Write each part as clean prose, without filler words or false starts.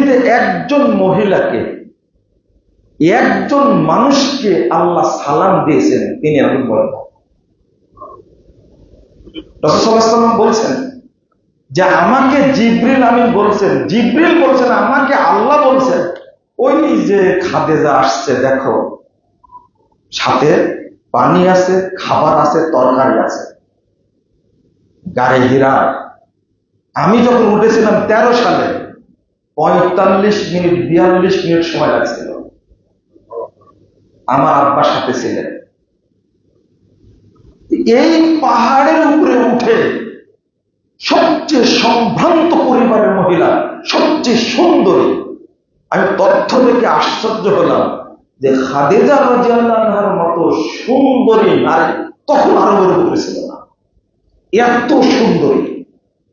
পৃথিবীতে একজন মহিলাকে, একজন মানুষকে আল্লাহ সালাম দিয়েছেন, তিনি আমি বলেন। রাসূল সাল্লাল্লাহু আলাইহি ওয়াসাল্লাম বলছেন যে আমাকে জিবরিল আমিন বলছেন, জিবরিল বলছেন আমাকে আল্লাহ বলছেন, ওই যে খাদিজা আসছে দেখো, সাথে পানি আছে, খাবার আছে, তরকারি আছে, গায়ে হীরা। আমি যখন উঠেছিলাম 13 সালে 45 মিনিট 42 মিনিট সময় লাগছিল। আমার আব্বার সাথে ছিলেন। এই পাহাড়ের উপরে উঠে সবচেয়ে সম্ভ্রান্ত পরিবারের মহিলা, সবচেয়ে সুন্দরী, আমি তথ্য দেখে আশ্চর্য হলাম যে খাদিজা রাদিয়াল্লাহু আনহার মতো সুন্দরী নারী তখন আরবের উপরে ছিল না। এত সুন্দরী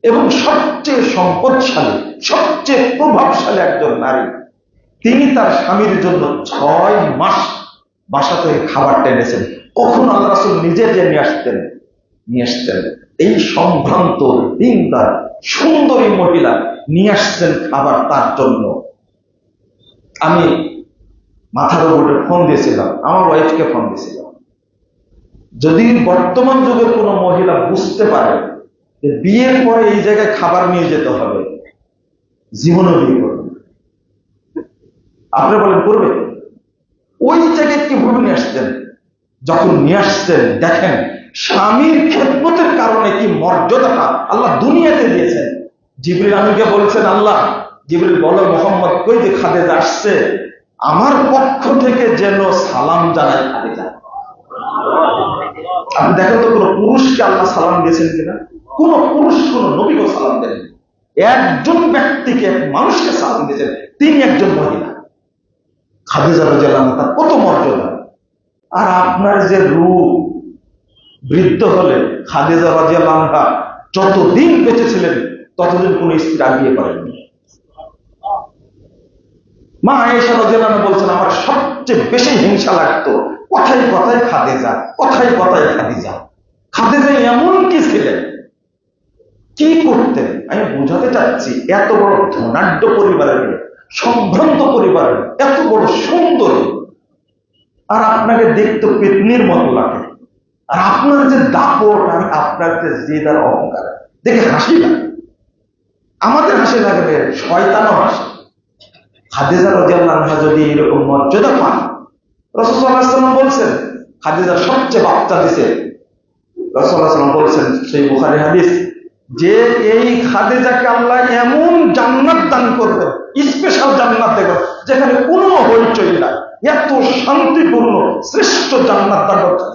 এবং সবচেয়ে সম্পদশালী, সবচেয়ে প্রভাবশালী একজন নারী, তিনি তার স্বামীর জন্য 6 মাস বাসা থেকে খাবার টেনেছেন। কখন আল্লাহ রাসূল নিজে যে নিয়ে আসতেন। এই সম্ভ্রান্ত দিনদার সুন্দরী মহিলা নিয়ে আসছেন খাবার তার জন্য। আমি মাথার উপরে ফোন দিয়েছিলাম, আমার ওয়াইফকে ফোন দিয়েছিলাম, যদি বর্তমান যুগের কোন মহিলা বুঝতে পারে যে বিয়ের পরে এই জায়গায় খাবার নিয়ে যেতে হবে, জীবনও বিয়ে করবে। আপনি বলেন করবে? ওই জায়গায় কিভাবে নিয়ে আসছেন? যখন নিয়ে আসছেন দেখেন স্বামীর খেদমতের কারণে কি মর্যাদাটা আল্লাহ দুনিয়াতে দিয়েছেন। জিবরিল আমিনকে বলছেন আল্লাহ, জিবরিল বলো মুহাম্মদ কই যে খাদিজা আসছে, আমার পক্ষ থেকে যেন সালাম জানায় খাদিজা। আপনি দেখেন তো কোন পুরুষকে আল্লাহ সালাম দিয়েছেন কিনা? কোন পুরুষ কোন নবীকে সালাম দেন? একজন ব্যক্তিকে, এক মানুষকে সালাম দিয়েছেন, তিনি একজন মহিলা। খাদিজা রাদিয়াল্লাহু আনহা কত মর্যাদা। আর আপনার যে রূপ, বৃদ্ধ হলে খাদিজা রাদিয়াল্লাহু আনহা যতদিন বেঁচে ছিলেন ততদিন কোন স্ত্রী আর বিয়ে করেননি। মা আয়েশা রাদিয়াল্লাহু আনহা বলছেন আমার সবচেয়ে বেশি হিংসা লাগতো কথায় কথায় খাদিজা, কথায় কথায় খাদিজা। খাদিজা এমন কি ছিলেন, কি করতেন? আমি বোঝাতে চাচ্ছি, এত বড় ধনাঢ্য পরিবারের, সম্ভ্রান্ত পরিবারের, এত বড় সুন্দরী, আর আপনাকে দেখতে পেতনির মতো লাগে। আর আপনার যে দাপট, আর আপনার যে জেদার অহংকার দেখে হাসি লাগে। আমাদের হাসি লাগবে, শয়তানও হাসে। খাদিজা রাদিয়াল্লাহু আনহা যদি এরকম মর্যাদা পান, রাসূল সাল্লাল্লাহু আলাইহি ওয়াসাল্লাম বলছেন খাদিজা সবচেয়ে বাচ্চা দিছে। রাসূল সাল্লাল্লাহু আলাইহি ওয়াসাল্লাম বলছেন সেই বুখারী হাদিস যে এই খাদিজাকে আল্লাহ এমন জান্নাত দান করবেন, স্পেশাল জান্নাত দেবেন যেখানে কোনো হইচই নাই, এত শান্তিপূর্ণ শ্রেষ্ঠ জান্নাত দান করবেন।